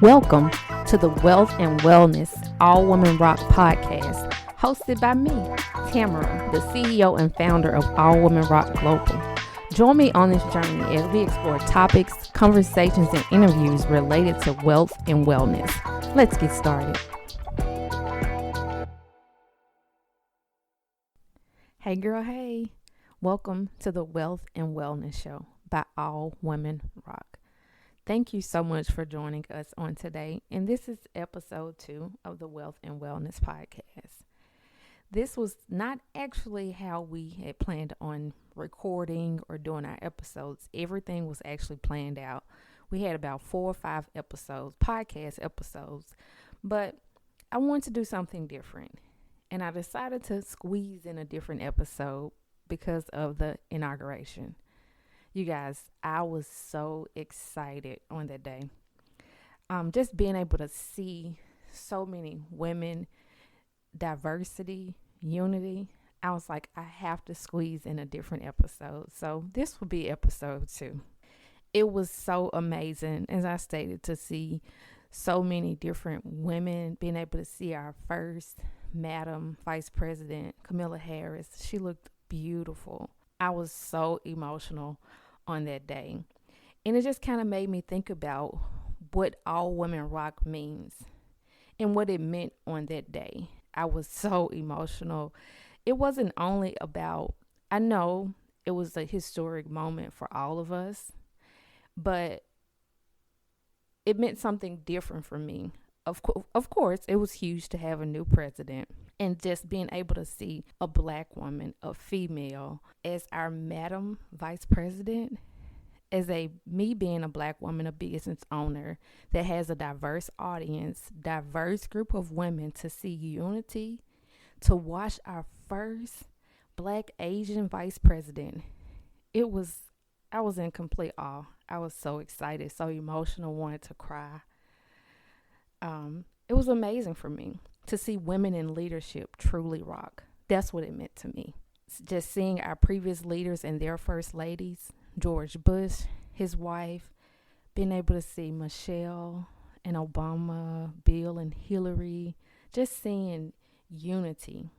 Welcome to the Wealth and Wellness All Women Rock podcast, hosted by me, Tamara, the CEO and founder of All Women Rock Global. Join me on this journey as we explore topics, conversations, and interviews related to wealth and wellness. Let's get started. Hey girl, hey. Welcome to the Wealth and Wellness Show by All Women Rock. Thank you so much for joining us on today. And this is episode 2 of the Wealth and Wellness podcast. This was not actually how we had planned on recording or doing our episodes. Everything was actually planned out. We had about 4 or 5 episodes, podcast episodes, but I wanted to do something different. And I decided to squeeze in a different episode because of the inauguration. You guys, I was so excited on that day. Just being able to see so many women, diversity, unity. I was like, I have to squeeze in a different episode. So this will be episode 2. It was so amazing, as I stated, to see so many different women, being able to see our first Madam Vice President, Kamala Harris. She looked beautiful. I was so emotional on that day. And it just kind of made me think about what All Women Rock means and what it meant on that day. I was so emotional. It wasn't only about, I know it was a historic moment for all of us, but it meant something different for me. Of course, it was huge to have a new president, and just being able to see a black woman, a female, as our Madam Vice President, me being a black woman, a business owner that has a diverse audience, diverse group of women, to see unity, to watch our first black Asian vice president. I was in complete awe. I was so excited, so emotional, wanted to cry. It was amazing for me to see women in leadership truly rock. That's what it meant to me. Just seeing our previous leaders and their first ladies, George Bush, his wife, being able to see Michelle and Obama, Bill and Hillary, just seeing unity.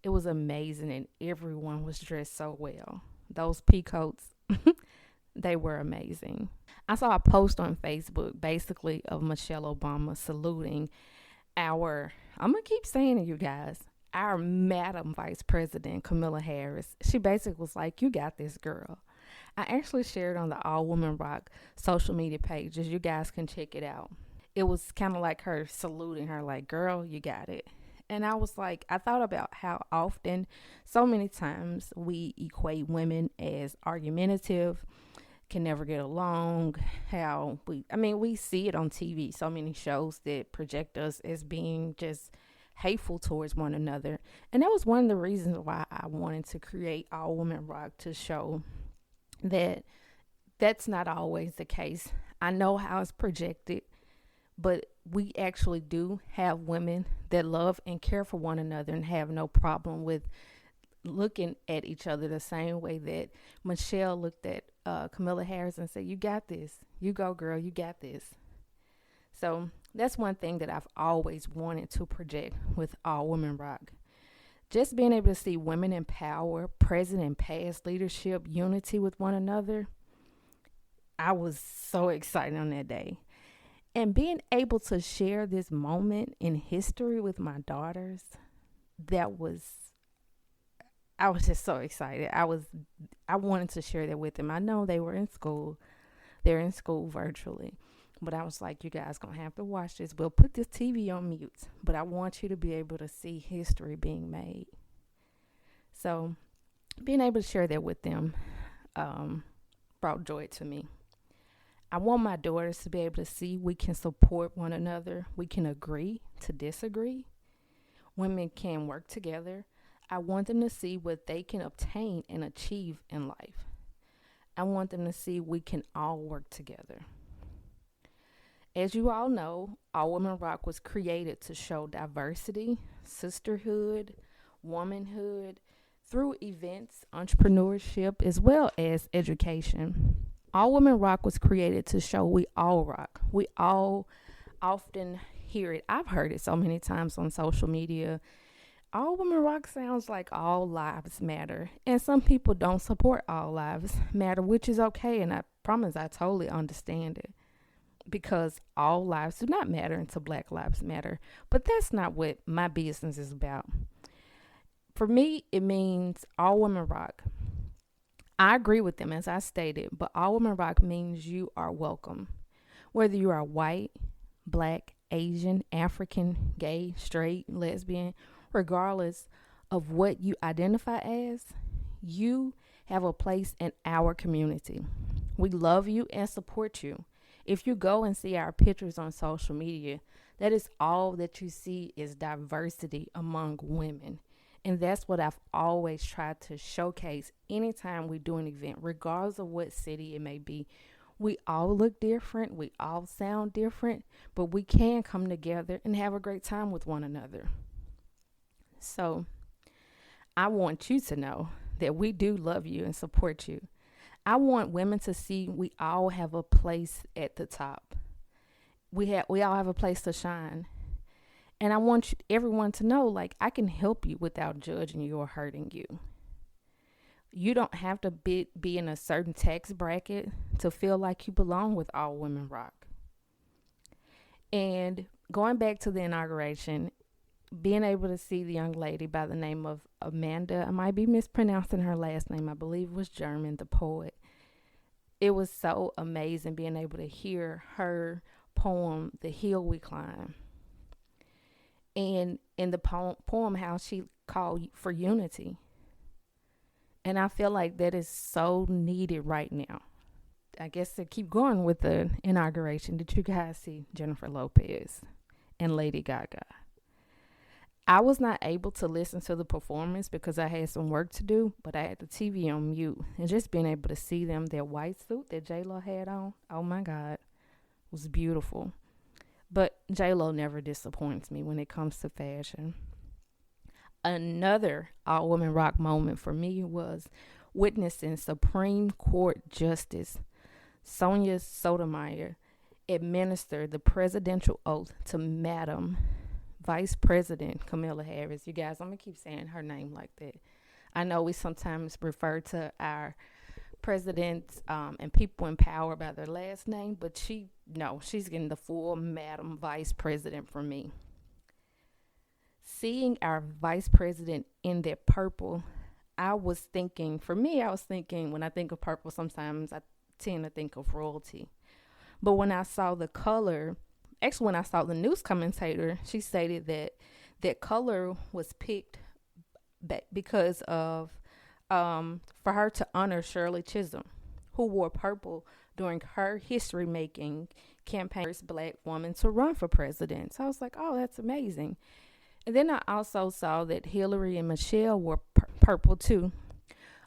It was amazing, and everyone was dressed so well. Those peacoats, they were amazing. I saw a post on Facebook basically of Michelle Obama saluting I'm going to keep saying it, you guys, our Madam Vice President, Kamala Harris. She basically was like, you got this, girl. I actually shared on the All Women Rock social media pages. You guys can check it out. It was kind of like her saluting her, like, girl, you got it. And I was like, I thought about how often, so many times, we equate women as argumentative, can never get along, we see it on TV, so many shows that project us as being just hateful towards one another. And that was one of the reasons why I wanted to create All Women Rock, to show that that's not always the case. I know how it's projected, but we actually do have women that love and care for one another and have no problem with looking at each other the same way that Michelle looked at Kamala Harris and said, you got this. You go, girl, you got this. So that's one thing that I've always wanted to project with All Women Rock. Just being able to see women in power, present and past leadership, unity with one another. I was so excited on that day. And being able to share this moment in history with my daughters, I was just so excited. I wanted to share that with them. I know they were in school. They're in school virtually. But I was like, you guys going to have to watch this. We'll put this TV on mute. But I want you to be able to see history being made. So being able to share that with them brought joy to me. I want my daughters to be able to see we can support one another. We can agree to disagree. Women can work together. I want them to see what they can obtain and achieve in life. I want them to see we can all work together. As you all know, All Women Rock was created to show diversity, sisterhood, womanhood through events, entrepreneurship, as well as education. All Women Rock was created to show we all rock. We all often hear it. I've heard it so many times on social media. All Women Rock sounds like all lives matter. And some people don't support all lives matter, which is okay. And I promise I totally understand it, because all lives do not matter until Black Lives Matter. But that's not what my business is about. For me, it means all women rock. I agree with them, as I stated, but all women rock means you are welcome. Whether you are white, Black, Asian, African, gay, straight, lesbian, regardless of what you identify as, you have a place in our community. We love you and support you. If you go and see our pictures on social media, that is all that you see is diversity among women. And that's what I've always tried to showcase anytime we do an event, regardless of what city it may be. We all look different, we all sound different, but we can come together and have a great time with one another. So I want you to know that we do love you and support you. I want women to see we all have a place at the top. We all have a place to shine. And I want everyone to know, like, I can help you without judging you or hurting you. You don't have to be in a certain tax bracket to feel like you belong with All Women Rock. And going back to the inauguration, being able to see the young lady by the name of Amanda, I might be mispronouncing her last name, I believe it was German, the poet. It was so amazing being able to hear her poem, The Hill We Climb. And in the poem, how she called for unity. And I feel like that is so needed right now. I guess to keep going with the inauguration, did you guys see Jennifer Lopez and Lady Gaga? I was not able to listen to the performance because I had some work to do, but I had the TV on mute. And just being able to see them, that white suit that J-Lo had on, oh my God, was beautiful. But J-Lo never disappoints me when it comes to fashion. Another all-women rock moment for me was witnessing Supreme Court Justice Sonia Sotomayor administer the presidential oath to Madam Vice President Kamala Harris. You guys, I'm going to keep saying her name like that. I know we sometimes refer to our presidents and people in power by their last name, but she's getting the full Madam Vice President from me. Seeing our Vice President in that purple, I was thinking when I think of purple, sometimes I tend to think of royalty. But when I saw the color, actually when I saw the news commentator, she stated that that color was picked back because of for her to honor Shirley Chisholm, who wore purple during her history-making campaign, first Black woman to run for president. So I was like, oh, that's amazing. And then I also saw that Hillary and Michelle wore purple too.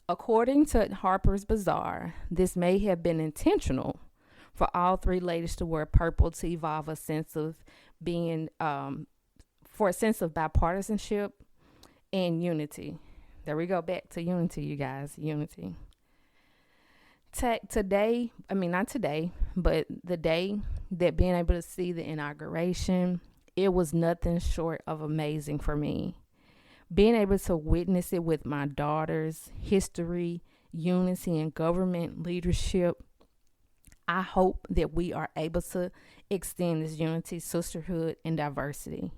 According to Harper's Bazaar, this may have been intentional for all three ladies to wear purple to evolve a sense of being, for a sense of bipartisanship and unity. There we go, back to unity, you guys, unity. Not today, but the day that being able to see the inauguration, it was nothing short of amazing for me. Being able to witness it with my daughters, history, unity, and government leadership, I hope that we are able to extend this unity, sisterhood, and diversity.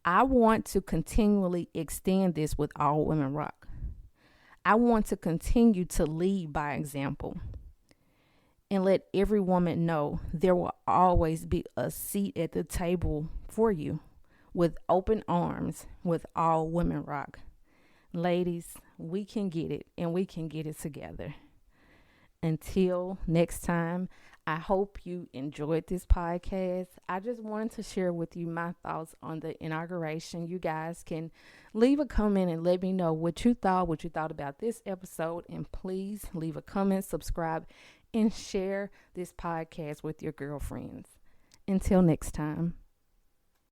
I want to continually extend this with All Women Rock. I want to continue to lead by example and let every woman know there will always be a seat at the table for you with open arms with All Women Rock. Ladies, we can get it, and we can get it together. Until next time, I hope you enjoyed this podcast. I just wanted to share with you my thoughts on the inauguration. You guys can leave a comment and let me know what you thought about this episode. And please leave a comment, subscribe, and share this podcast with your girlfriends. Until next time.